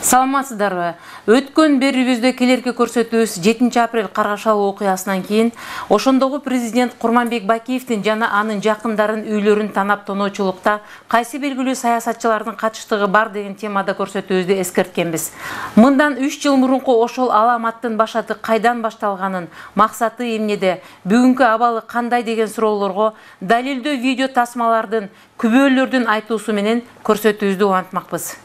Саламатсыздарбы? Өткөн берүүбүздө келерки көрсөтүүбүз 7 апрель Каргашалы окуясынан кийин ошондогу президент Курманбек Бакиевдин жана анын жакындарын үйлөрүн танап тоноочулукта кайсы белгилүү саясатчылардын катыштыгы бар деген темада көрсөтүүбүздү эскерткенбиз. Мындан 3 жыл мурунку ошол аламаттын башаты кайдан башталганын, максаты эмнеде, бүгүнкү абалы кандай деген суроолорго далилдөө видео тасмалардын, күбөлөрдүн айтуусу менен көрсөтүүбүздү улантмакпыз.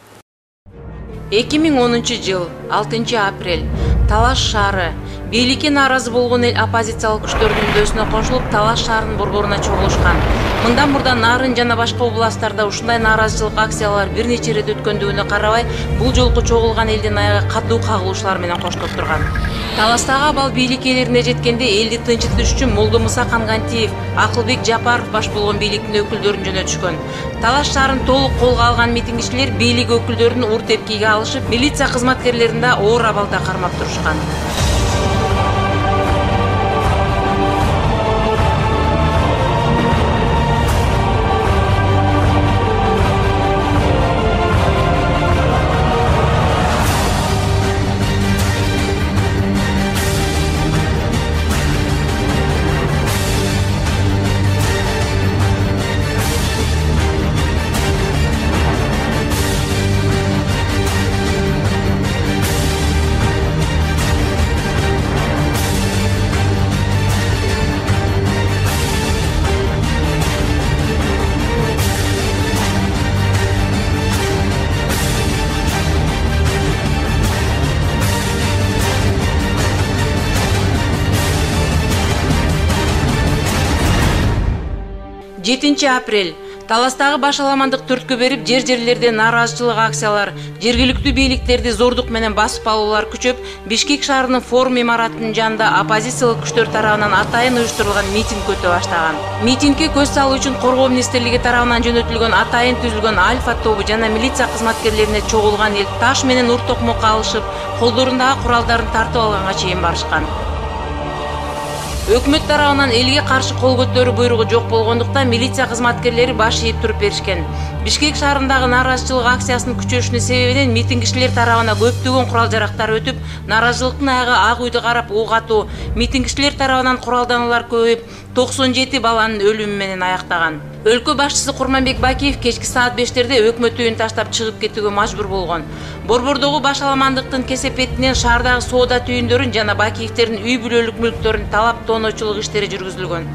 2010 жыл 6 апрель Талаш шаары бийликке нааразы болгон эл оппозициялык күчтөрдүн үндөөсүнө кошулуп Талаш шаарынын борборуна чогулушкан. Мындан мурда Нарын жана башка областтарда ушундай нааразычылык акциялар бир нече ирет өткөндүгүнө карабай, бул жолку чогулган элдин аягы катуу кагылуулар менен коштоп турган. Таластагы абал бийлик ээлерине жеткенде элди тынчытыш үчүн Молдо Муса Кангантиев, Акылбек Жапаров баш болгон бийликтин өкүлдөрүн жөнөтүшкөн. Талаш шаарын толук колго алган митингчилер бийлик өкүлдөрүн ур тепкиге алышып, милиция кызматкерлерин да оор абалда кармап турушкан. Апрель Таластагы башаламандык төрткө берип, жерлерде нааразычылык акциялар, жергиликтүү бийликтерди зордук менен басып алуулар күчөп, Бишкек шаарынын форум имаратынын жанында оппозициялык күчтөр тарабынан атайын уюштурулган митинг өтө баштаган. Митингге көз салуу үчүн Коргоо министрлиги тарабынан жөнөтүлгөн атайын түзүлгөн Альфа тобу жана милиция кызматкерлерине чогулган эл таш менен ур токмокко алышып, колдорундагы куралдарын тартып алганга чейин барышкан. Өкмөт тарабынан элге каршы кол көтөрүү буйругу жок болгондуктан милиция кызматкерлери баш ийип туруп беришкен. Бишкек шаарындагы нааразычылык акциясынын күчөшүнүн себебинен митингчилер тарабынан көптөгөн курал жарактар өтүп, нааразычылыктын аягы ак үйдү карап уг атуу, митингчилер тарабынан куралдануулар көбөйүп, 97 баланын өлүмү менен аяктаган. Өлкө башчысы Курманбек Бакиев кечки саат 5-терде өкмөт үйүн таштап чыгып кетүүгө мажбур болгон. Борбордогу башаламандыктын кесепетинен шаардагы соода түйүндөрүн жана Бакиевтердин үй бүлөлүк мүлктөрүн талап тоноочулук иштери жүргүзүлгөн.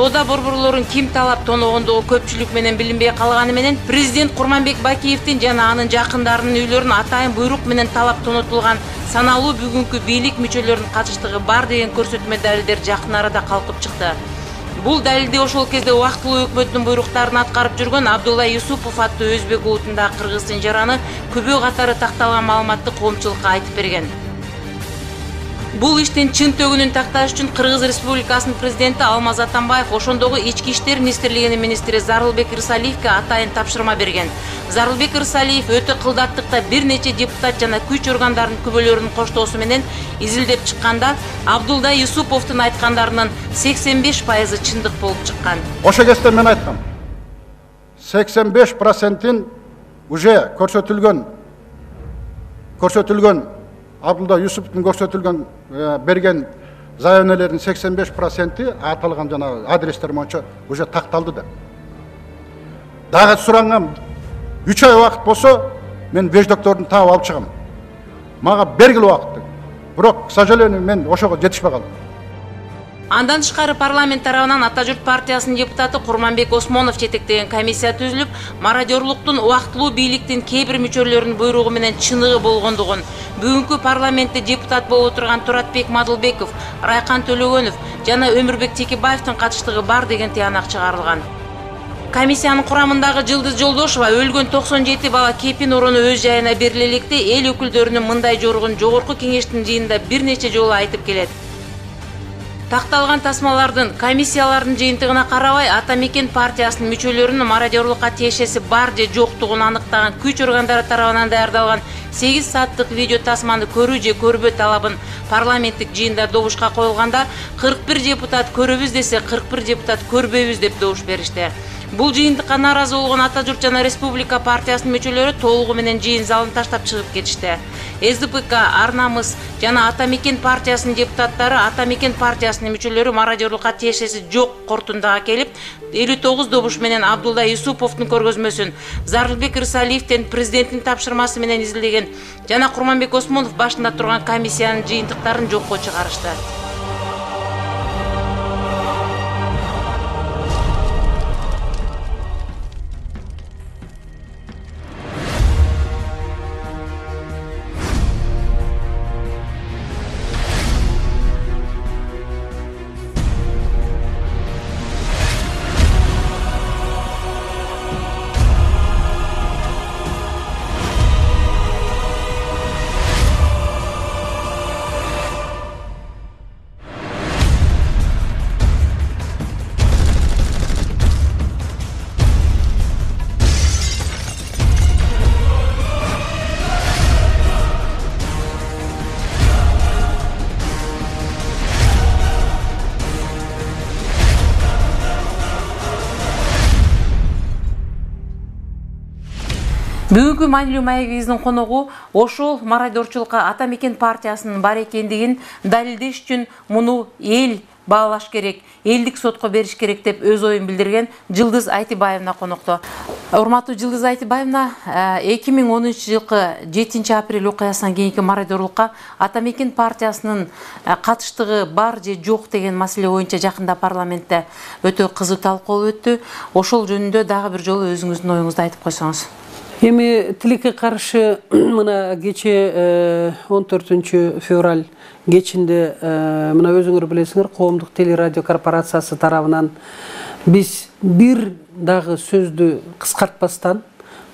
Соода борборлорун ким талап тоногондугу көпчүлүк менен билинбей калганы менен президент Курманбек Бакиевдин жана анын жакындарынын үйлөрүн атайын буйрук менен талап тонотулган саналуу бүгүнкү бийлик мүчөлөрүнүн катыштыгы бар деген көрсөтмө далилдер жакын арада калкып чыкты. Бул далилди ошол кезде убактылуу өкмөттүн буйруктарын аткарып жүргөн Абдулла Юсупов аттуу өзбек улутундагы кыргыздын жараны күбө катары такталган маалыматты коомчулукка айтып берген. Бул иштин чын төгүнүн такташ үчүн Кыргыз Республикасынын президенти Алмаз Атамбаев ошондогу ички иштер министрлигинин министри Зарылбек Ырсалиевге атайын тапшырма берген. Зарылбек Ырсалиев өтө кылдаттыкта бир нече депутат жана күч органдарынын күбөлөрүнүн коштоосу менен изилдеп чыкканда, Абдулла Юсуповдун айткандарынын 85% чындык болуп чыккан. Ошо кезде мен айткам. 85%-ин уже көрсөтүлгөн Абдулла Юсуповдун көрсөтүлгөн берген заявленелердин 85%-и аталган жана адрестер боюнча уже такталды да. Дагы суранган 3 ай убакыт болсо, мен веждоктордун таап алып чыгам. Мага бергиле убакытты. Бирок, к сожалению, мен ошого жетишпей калдым. Андан тышкары парламент тарабынан Ата журт партиясынын депутаты Курманбек Осмонов жетектеген комиссия түзүлүп, мародерлуктун убактылуу бийликтин кээ бир мүчөлөрүнүн буйругу менен чыныгы болгондугун, бүгүнкү парламентте депутат болуп турган Туратбек Мадылбеков, Райкан Төлөгөнов жана Өмүрбек Текебаевдин катыштыгы бар деген тыянак чыгарылган. Комиссиянын курамындагы Жылдыз Жолдошова өлгөн 97 бала кепин орunu өз жайына бериле электе эл өкүлдөрүнүн мындай жоругун жогорку кеңештин жыйынында бир нече жолу айтып келет. Такталган тасмалардын комиссиялардын жыйынтыгына карабай Ата Мекен партиясынын мүчөлөрүнүн мародёрлукка тиешеси бар же жоктугун аныктаган күч органдары тарабынан даярдалган 8 сааттык видео тасманы көрүү же көрбөө талабын парламенттик жыйында добушка коюлганда 41 депутат көрөбүз десе 41 депутат көрбөйбүз деп добуш беришти. Бул жыйынтыкка нааразы болгон Ата Журт жана Республика партиясынын мүчөлөрү толугу менен жыйын залын таштап чыгып кетишти. СДПК, Арнамыз жана Ата Мекен партиясынын депутаттары Ата Мекен партиясынын мүчөлөрү мародёрлукка тиешеси жок кортундага келип, 59 добуш менен Абдулла Юсуповдун көргөзмөсүн, Зарылбек Рысалиевдин президенттин тапшырмасы менен изилдеген жана Курманбек Осмонов башында турган комиссиянын жыйынтыктарын жокко чыгарышты. Бүгүнкү маанилүү маегибиздин коногу ошол мародёрчулукка Ата Мекен партиясынын бар экендигин далилдеш үчүн муну эл баалаш керек, элдик сотко бериш керек деп өз оюн билдирген Жылдыз Айтыбаевна конокто. Урматтуу Жылдыз Айтыбаевна, 2013-жылкы 7-апрель окуясынан кийинки мародёрлукка Ата Мекен партиясынын катыштыгы бар же жок деген маселе боюнча жакында парламентте өтө кызуу талкуу өттү. Ошол жөнүндө дагы бир жолу өзүңүздүн оюңузду айтып койсоңуз. Эми тилекке каршы мына кече 14 февраль кечинде мына өзүңөр билесиңер, коомдук телерадио корпорациясы тарабынан биз бир дагы сөздү кыскартпастан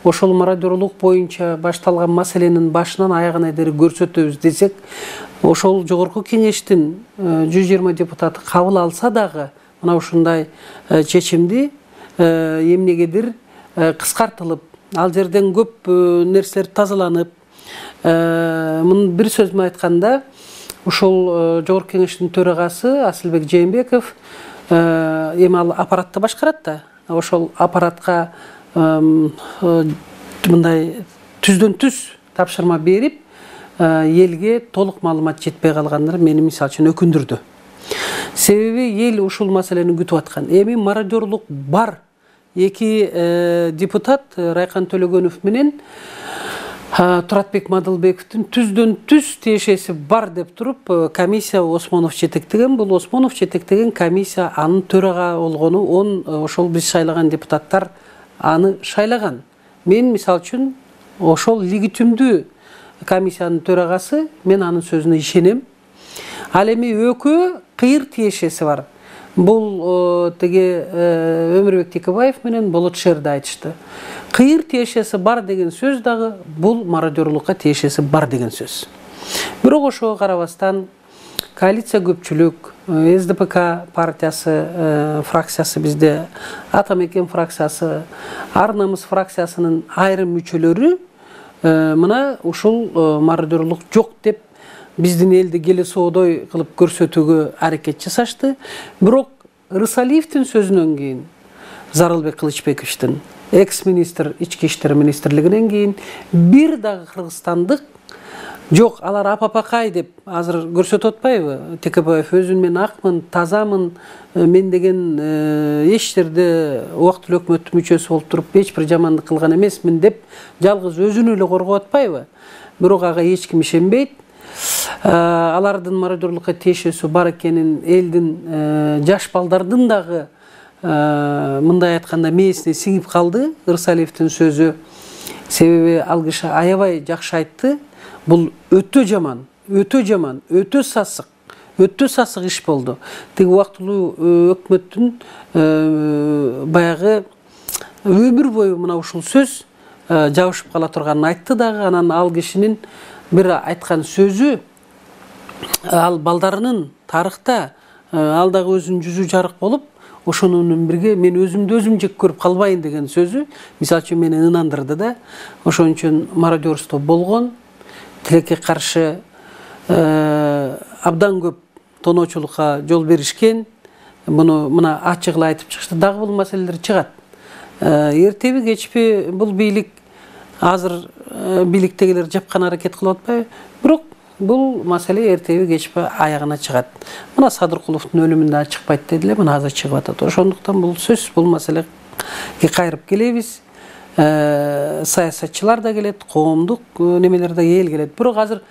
ошол мародёрлук боюнча башталган маселенин башынан аягына чейин көрсөтөбүз десек, ошол жогорку кеңештин 120 депутаты кабыл алса дагы мына ушундай чечимди эмнегедир кыскартылып, ал жерден көп нерселер тазаланып, бир сөз менен айтканда, ушул жогорку кеңештин төрагасы Асылбек Жээнбеков эми ал аппаратты башкарат да. Ошол аппаратка мындай түздөн түз тапшырма берип, элге толук маалымат жетпей калгандар мени мисалы үчүн өкүндүрдү. Себеби эл ушул маселени күтүп аткан. Эми мародёрлук бар. Эки депутат Райкан Төлөгөнов менен Туратбек Мадылбековдун түздөн түз тиешеси бар деп туруп комиссия Осмонов жетектеген. Бул Осмонов жетектеген комиссия анын төрага болгону, ошол биз шайлаган депутаттар аны шайлаган. Мен мисалы үчүн ошол легитимдүү комиссиянын төрагасы, мен анын сөзүнө ишенем. Ал эми өкө кыйыр тиешеси бар. Бул теге Өмүрбек Текебаев менен Болот Шерди айтышты. Кыйыр тиешеси бар деген сөз дагы бул мародёрлукка тиешеси бар деген сөз. Бирок ошого карабастан коалиция көпчүлүк, СДПК партиясы фракциясы бизде, Ата Мекен фракциясы, Арнамыз фракциясынын айрым мүчөлөрү мына ушул мародёрлук жок деп биздин элди келе соодой кылып көрсөтүүгө аракет жасашты. Бирок Рысалиевдин сөзүнөн кийин, Зарылбек Кылычбековдун, экс-министр ички иштер министрлигинен кийин бир дагы кыргызстандык жок, алар апапакай деп азыр көрсөтүп атпайбы? Текебаев өзүн мен акмын, тазамын, мен деген эч жерде убактылуу өкмөттүн мүчөсү болуп туруп эч бир жамандык кылган эмесмин деп жалгыз өзүн эле коргоп атпайбы? Бирок ага эч ким ишенбейт. Алардын мародёрлукка тиешеси бар экенин элдин жаш балдардын дагы мындай айтканда мээсине сиңип калды Рысалиевдин сөзү. Себеби ал киши аябай жакшы айтты. Бул өтө жаман, өтө сасык иш болду. Теги убактылуу өкмөттүн баягы өмүр бою мына ушул сөз жабышып кала турганын айтты дагы. Анан ал кишинин бир айткан сөзү, ал балдарынын тарыхта ал дагы өзүнүн жүзү жарык болуп, ошонун бирге мен өзүмдү өзүм жек көрүп калбайын деген сөзү мисалы үчүн мени ынандырды да. Ошон үчүн мародерство болгон, тилекке каршы абдан көп тоноочулукка жол беришкен. Буну мына ачык эле айтып чыгышты. Дагы бул маселелер чыгат. Эртеби кечпи бул бийлик азыр бийликтегилер жапкан аракет кылып атпайбы? Бирок бул маселе эртеби кечпи аягына чыгат. Мына Садыркуловдун өлүмүндө чыкпайт дедиле, мына азыр чыгып атат. Ошондуктан бул сөз, бул маселеге кайрып келебиз. Саясатчылар да келет, коомдук немелер да эл келет. Бирок азыр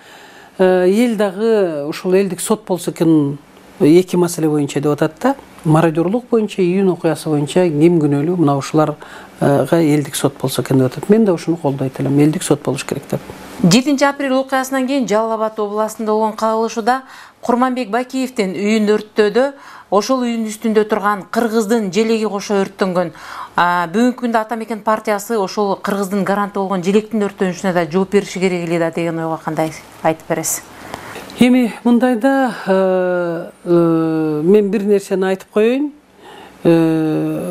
эл дагы ушул элдик сот болсо экен эки маселе боюнча деп атат да. Мародерлук боюнча, июнь окуясы боюнча ким күнөөлүү, мына ушуларга элдик сот болсо экен деп атат. Мен да ушуну колдойт элем, элдик сот болуш керек деп. 7-апрель окуясынан кийин Жалал Абад областында болгон кагылышууда Курманбек Бакиевдин үйүн өрттөдө. Ошол үйүнүн үстүндө турган кыргыздын желеги кошо өрттөнгөн. Бүгүнкү күндө Ата Мекен партиясы ошол кыргыздын гаранты болгон желектин өрттөнүшүнө да жооп бериши керек эле да деген ойго кандай айтып бересиз? Эми мындайда мен бир нерсени айтып коеюн.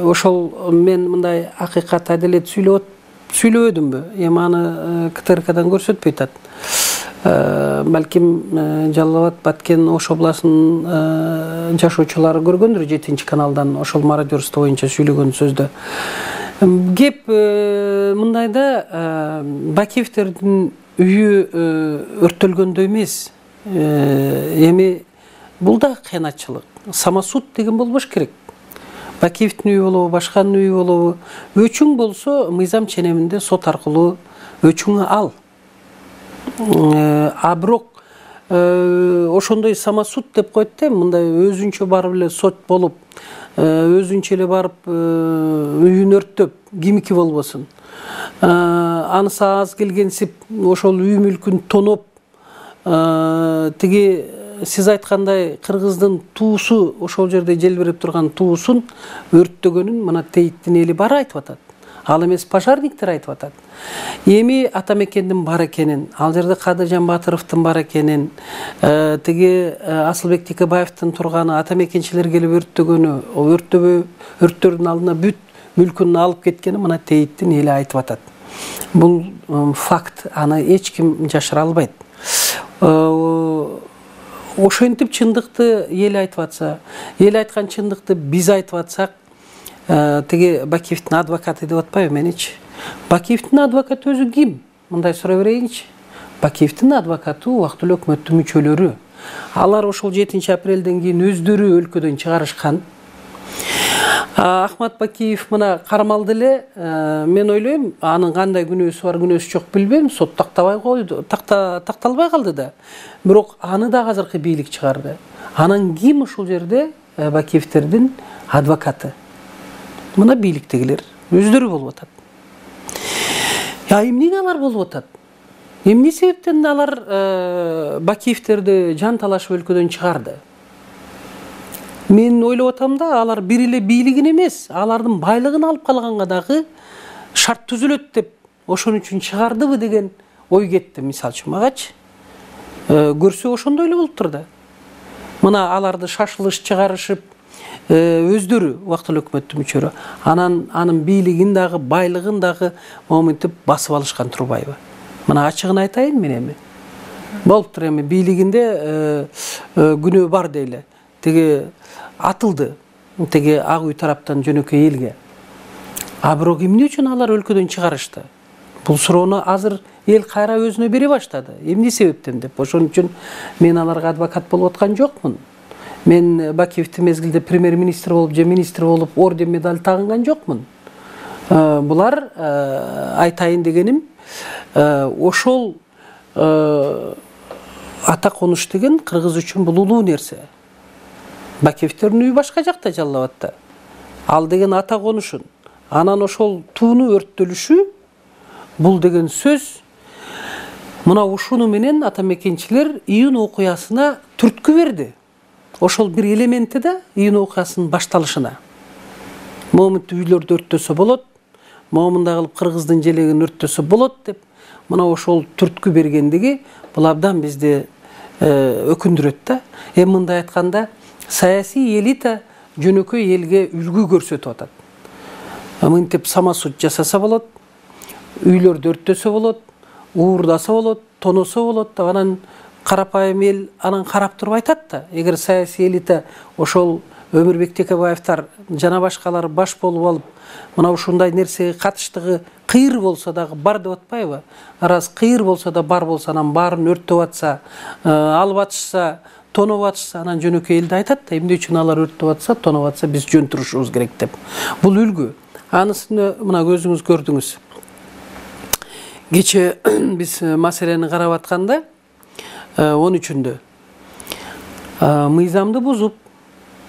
Ошол мен мындай акыйкат адилет сүйлөбөдүмбү? Эми аны КТРКдан көрсөтпөй атат. Балким Жалал Абад, Баткен, Ош областынын жашоочулары көргөндүр 7-каналдан ошол мародерство боюнча сүйлөгөн сөздө. Кеп мындайда Бакиевдердин үйү өрттөлгөндө эмес. Эми бул да кыянатчылык. Самосуд деген болбош керек. Бакиевдин үйү болобу, башканын үйү болобу, өчүң болсо мыйзам ченеминде сот аркылуу өчүңү ал. Бирок ошондой самосуд деп коет да, мындай өзүнчө барып эле сот болуп, өзүнчө эле барып үйүн өрттөп, кимики болбосун. Анысы аз келгенсип ошол үй мүлкүн тоноп, тиги сиз айткандай кыргыздын туусу, ошол жерде желбиреп турган туусун өрттөгөнүн мына Тейиттин эли баары айтып атат. Ал эмес пожарниктер айтып атат. Эми Ата Мекендин бар экенин, ал жерде Кадыржан Батыровдун бар экенин, тиги Асылбек Текебаевдин турганы, Ата Мекенчилер келип өрттөгөнү, өрттөрдүн алдына бүт мүлкүн алып кеткени мына Тейиттин эли айтып атат. Бул факт, аны эч ким жашыра албайт. Ошентип чындыкты эл айтып атса, эл айткан чындыкты биз айтып атсак, тиги Бакиевдин адвокаты деп атпайбы меничи? Бакиевдин адвокаты өзү ким? Мындай сурай берейинчи. Бакиевдин адвокаты убактылуу өкмөттүн мүчөлөрү. Алар ошол 7-апрелден кийин өздөрү өлкөдөн чыгарышкан. Ахмат Бакиев мына кармалды эле, мен ойлойм, анын кандай күнөөсү бар, күнөөсү жок билбейм, сот такталбай калды да. Бирок аны да азыркы бийлик чыгарды. Анан ким ушул жерде Бакиевдердин адвокаты? Мына бийликтегилер өздөрү болуп атат. Эмнеге алар болуп атат? Эмне себептен алар Бакиевдерди жан талашып өлкөдөн чыгарды? Мен ойлоп атам да, алар бир эле бийлигин эмес, алардын байлыгын алып калганга дагы шарт түзүлөт деп, ошон үчүн чыгардыбы деген ой кетти, мисалы үчүн магачы. Көрсө ошондой эле болуптур да. Мына аларды шашылыш чыгарышып, өздөрү убактылуу өкмөттүн мүчөлөрү, анын бийлигин дагы, байлыгын дагы моминтип басып алышкан турбайбы? Мына ачыгын айтайын мен эми. Болуптур эми бийлигинде күнөө бар дейле. Тиги атылды, тиги Ак үй тараптан жөнөкөй элге. Бирок эмне үчүн алар өлкөдөн чыгарышты? Бул суроону азыр эл кайра өзүнө бере баштады. Эмне себептен деп. Ошон үчүн мен аларга адвокат болуп аткан жокмун. Мен Бакиевдин мезгилде премьер-министр болуп же министр болуп орден медаль тагынган жокмун. Булар айтайын дегеним, ошол ата конуш деген кыргыз үчүн бул улуу нерсе. Бакиевдердин үйү башка жакта, Жалал Абадта. Ал деген ата конушун, анан ошол тууну өрттөлүшү, бул деген сөз, мына ушуну менен Ата Мекенчилер июнь окуясына түрткү берди. Ошол бир элементи да июнь окуясынын башталышына. Моментте үйлөрдү өрттөсө болот, момундай кылып кыргыздын желегин өрттөсө болот деп мына ошол түрткү бергендиги бул абдан бизди өкүндүрөт да. Эми мындай айтканда саясий элита жөнөкөй элге үлгү көрсөтүп атат. Мынтип самосуд жасаса болот, үйлөрдү өрттөсө болот, уурдаса болот, тоносо болот деп анан карапайым эл анан карап туруп айтат да. Эгер саясий элита ошол Өмүрбек Текебаевтар жана башкалар баш болуп алып, мына ушундай нерсеге катыштыгы кыйыр болсо дагы бар деп атпайбы? Араз кыйыр болсо да бар болсо, анан баарын өрттөп атса, алып атышса, тоноп атышса, анан жөнөкөй элди айтат да, эмне үчүн алар өрттөп атса, тоноп атса, биз жөн турушубуз керек деп. Бул үлгү. Анысыны мына көзүңүз көрдүңүз. Кече биз маселени карап атканда 13-үндө мыйзамды бузуп,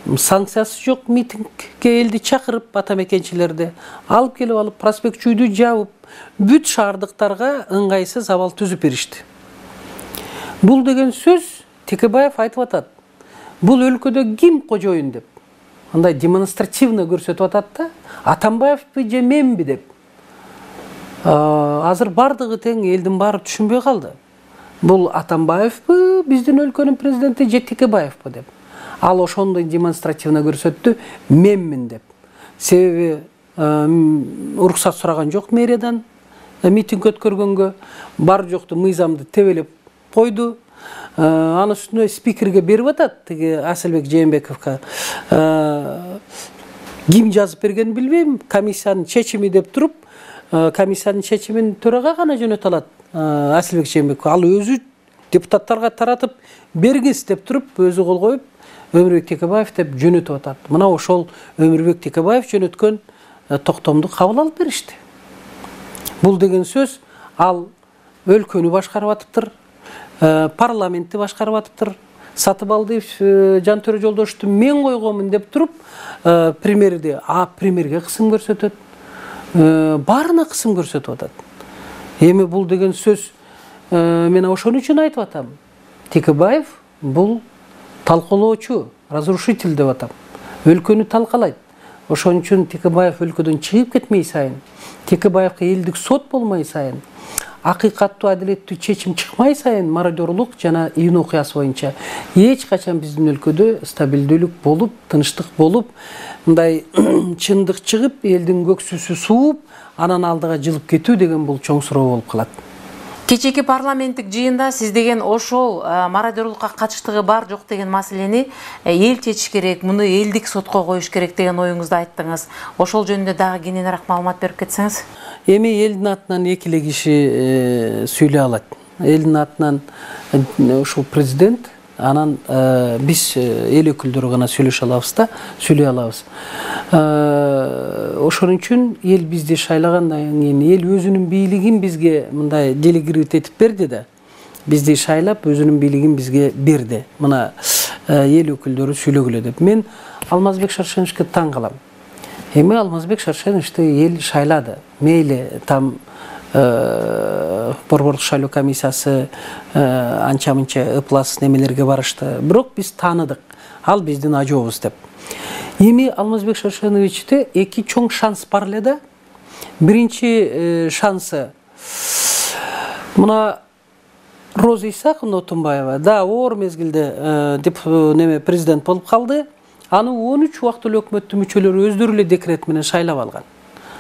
санкциясы жок митингге элди чакырып, атамекенчилерди алып келип алып, проспект чүйдү жабып, бүт шаардыктарга ыңгайсыз абал түзүп беришти. Бул деген сөз Текебаев айтып атат. Бул өлкөдө ким кожоюн деп. Андай демонстративно көрсөтүп атат да. Атамбаевпи же менби деп. Азыр бардыгы тең, элдин баары түшүнбөй калды. Бул Атамбаевпи биздин өлкөнүн президенти же Текебаевпи деп. Ал ошондой демонстративно көрсөттү, менмин деп. Себеби уруксат сураган жок мэриядан митинг өткөргөнгө, бар жокту мыйзамды тебелеп койду. Анын үстүнө спикерге берип атат, тиги Асылбек Жээнбековго. Ким жазып бергенин билбейм, комиссиянын чечими деп туруп, комиссиянын чечимин төрага гана жөнөтө алат Асылбек Жээнбеков. Ал өзү депутаттарга таратып бергиз деп туруп, өзү кол коюп, Өмүрбек Текебаев деп жөнөтүп атат. Мына ошол Өмүрбек Текебаев жөнөткөн токтомду кабыл алып беришти. Бул деген сөз ал өлкөнү башкарып атыптыр, парламентти башкарып атыптыр. Сатыбалдиев Жантөрө Жолдошту мен койгонмун деп туруп, премьерге кысым көрсөтөт. Баарына кысым көрсөтүп атат. Эми бул деген сөз мен ошон үчүн айтып атам. Текебаев бул талкалоочу, разрушитель деп атам. Өлкөнү талкалайт. Ошон үчүн Текебаев өлкөдөн чыгып кетмей сайын, Текебаевка элдик сот болмай сайын, акыйкаттуу адилеттүү чечим чыкмай сайын мародерлук жана ийин окуясы боюнча эч качан биздин өлкөдө стабилдүүлүк болуп, тынчтык болуп, мындай чындык чыгып, элдин көксүсү сууп, анан алдыга жылып кетүү деген бул чоң суроо болуп калат. Кечээки парламенттик жыйында сиз деген ошол мародерлукка катыштыгы бар жок деген маселени эл чечиш керек, муну элдик сотко коюш керек деген оюңузду айттыңыз. Ошол жөнүндө дагы кененирээк маалымат берип кетсеңиз. Эми элдин атынан эки эле киши сүйлөй алат. Элдин атынан ушул президент, анан биз эл өкүлдөрү гана сүйлөй алабыз. Ошон үчүн эл бизди шайлагандан кийин эл өзүнүн бийлигин бизге мындай делегировать этип берди да. Бизди шайлап өзүнүн бийлигин бизге берди. Мына эл өкүлдөрү сүйлөгүлө деп. Мен Алмазбек Шаршеновичке таң калам. Эми Алмазбек Шаршеновичти эл шайлады. Мейли там Борборлук шайлоо комиссиясы анча-мынча ыплас немелерге барышты. Бирок биз тааныдык. Ал биздин ажообуз деп. Эми Алмазбек Шаршеновичте эки чоң шанс бар эле да. Биринчи шансы мына Роза Исаковна Отунбаева да оор мезгилде президент болуп калды. Аны 13 убактылуу өкмөттүн мүчөлөрү өздөрү эле декрет менен шайлап алган.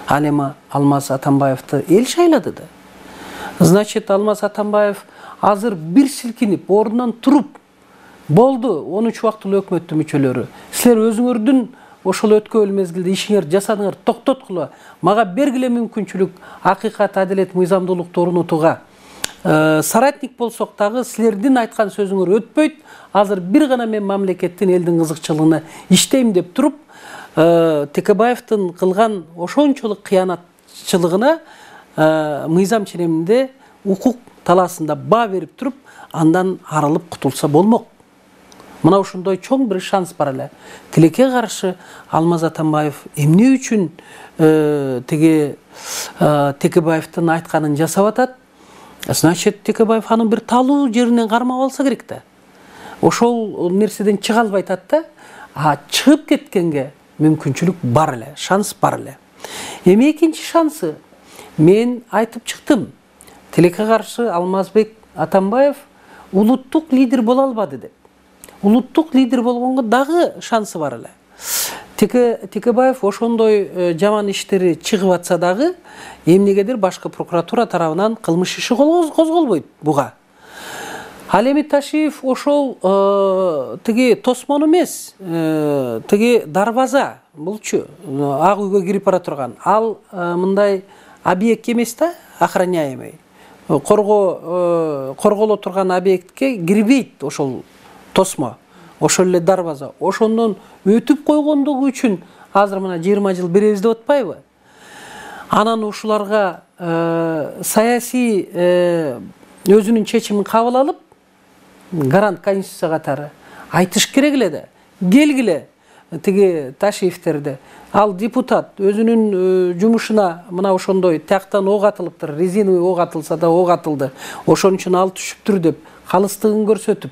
Ал эми Алмаз Атамбаевди эл шайлады да. Значит, Алмаз Атамбаев азыр бир силкинип, ордунан туруп, болду 13 убактылуу өкмөттүн мүчөлөрү. Силер өзүңөрдүн ошол өткөн мезгилде ишиңер жасадыңар, токтоткула. Мага бергиле мүмкүнчүлүк, акыйкат, адилет, мыйзамдуулукту орнотууга. Соратник болсок дагы силердин айткан сөзүңөр өтпөйт. Азыр бир гана мен мамлекеттин элдин кызыкчылыгына иштейм деп туруп, Текебаевдин кылган ошончолук кыянатчылыгына мыйзам ченеминде укук талаасында баа берип туруп, андан арылып кутулса болмок. Мына ушундай чоң бир шанс бар эле. Тилекке каршы Алмаз Атамбаев эмне үчүн Текебаевдин айтканын жасап атат? Значит, Текебаев анын бир талуу жеринен кармап алса керек да. Ошол нерседен чыга албай атат да. Чыгып кеткенге мүмкүнчүлүк бар эле, шанс бар эле. Эми экинчи шансы, мен айтып чыктым, тилекке каршы Алмазбек Атамбаев улуттук лидер боло албады деп. Улуттук лидер болгонго дагы шансы бар эле. Текебаев ошондой жаман иштери чыгып атса дагы, эмнегедир башкы прокуратура тарабынан кылмыш иши козголбойт буга. Ал эми Ташиев ошол тиги тосмон эмес, тиги дарбаза булчу, ак үйгө кирип бара турган. Ал мындай объект эмес да, охраняемый. Корголо турган объектке кирбейт ошол тосмо. Ошол эле дарбаза. Ошондон өтүп койгондугу үчүн азыр мына 20 жыл беребиз деп атпайбы? Анан ушуларга саясий өзүнүн чечимин кабыл алып, гарант конституция катары айтыш керек эле да. Келгиле тиги Ташиевтерди. Ал депутат өзүнүн жумушуна мына ошондой тияктан ок атылыптыр, резиновый ок атылса да ок атылды. Ошон үчүн ал түшүптүр деп калыстыгын көрсөтүп,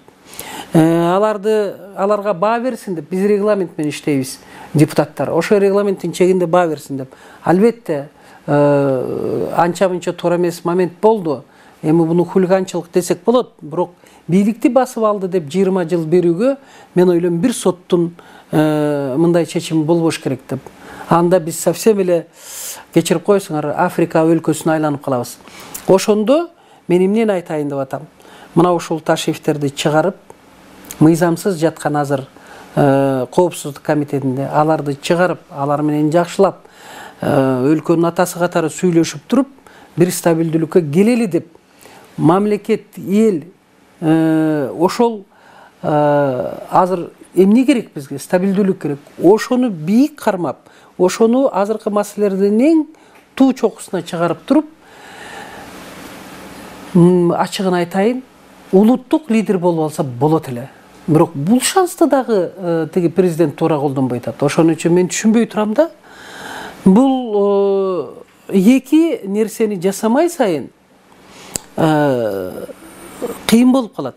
аларга баа берсин деп, биз регламент менен иштейбиз, депутаттар. Ошо регламенттин чегинде баа берсин деп. Албетте, анча-мынча туура эмес момент болду. Эми буну хулиганчылык десек болот, бирок бийликти басып алды деп 20 жыл берүүгө мен ойлойм бир соттун мындай чечими болбош керек деп. Анда биз совсем эле кечирип койсуңар, Африка өлкөсүнө айланып калабыз. Ошондо мен эмнени айтайын деп атам? Мына ушул Ташиевтерди чыгарып, мыйзамсыз жаткан азыр коопсуздук комитетинде аларды чыгарып, алар менен жакшылап, өлкөнүн атасы катары сүйлөшүп туруп, бир стабилдүүлүккө келели деп, мамлекет, эл ошол азыр эмне керек бизге? Стабилдүүлүк керек. Ошону бийик кармап, ошону азыркы маселелердин эң туу чокусуна чыгарып туруп, ачыгын айтайын, улуттук лидер болуп алса болот эле. Бирок бул шансты дагы тиги президент туура колдонбой атат. Ошон үчүн мен түшүнбөй турам да. Бул эки нерсени жасамай сайын кыйын болуп калат.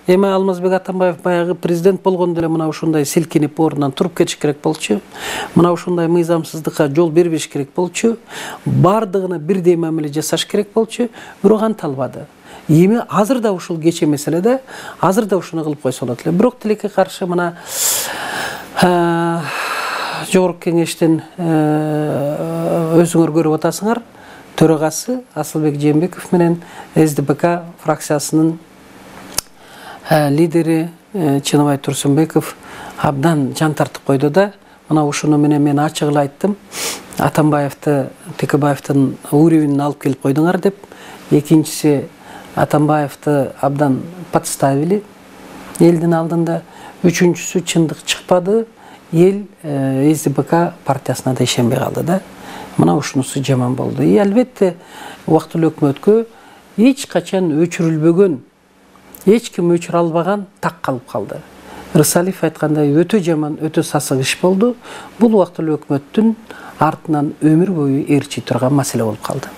Эми Алмазбек Атамбаев баягы президент болгондо эле мына ушундай силкинип ордунан туруп кетиш керек болчу. Мына ушундай мыйзамсыздыкка жол бербеш керек болчу. Бардыгына бирдей мамиле жасаш керек болчу. Бирок анта албады. Эми азыр да ушул кече маселеде, азыр да ушуну кылып койсо болот эле. Бирок тилекке каршы мына жогорку кеңештин өзүңөр көрүп атасыңар, төрагасы Асылбек Жээнбеков менен СДПК фракциясынын лидери Чыныбай Турсунбеков абдан жан тартып койду да. Мына ушуну менен мен ачык эле айттым. Атамбаевди, Текебаевдин уровенин алып келип койдуңар деп. Экинчиси, Атамбаевди абдан подставили элдин алдында. Үчүнчүсү, чындык чыкпады. Эл СДПК партиясына да ишенбей калды да. Мына ушунусу жаман болду. Албетте, убактылуу өкмөткө эч качан өчүрүлбөгөн, эч ким өчүрө албаган так калып калды. Рысалиев айткандай өтө жаман, өтө сасык иш болду. Бул убактылуу өкмөттүн артынан өмүр бою ээрчи турган маселе болуп калды.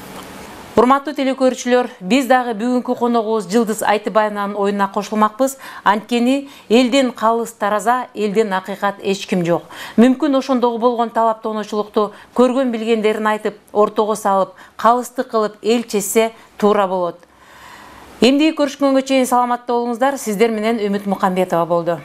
Урматтуу телекөрүүчүлөр, биз дагы бүгүнкү коногубуз Жылдыз Айтыбаеванын оюнуна кошулмакпыз. Анткени элден калыс тараза, элден акыйкат эч ким жок. Мүмкүн ошондогу болгон талаптануучулукту көргөн билгендерин айтып, ортого салып, калыстык кылып эл чечсе туура болот. Эмдиги көрүшкөнгө чейин саламатта болуңуздар. Сиздер менен Үмүт Мукамбетова болду.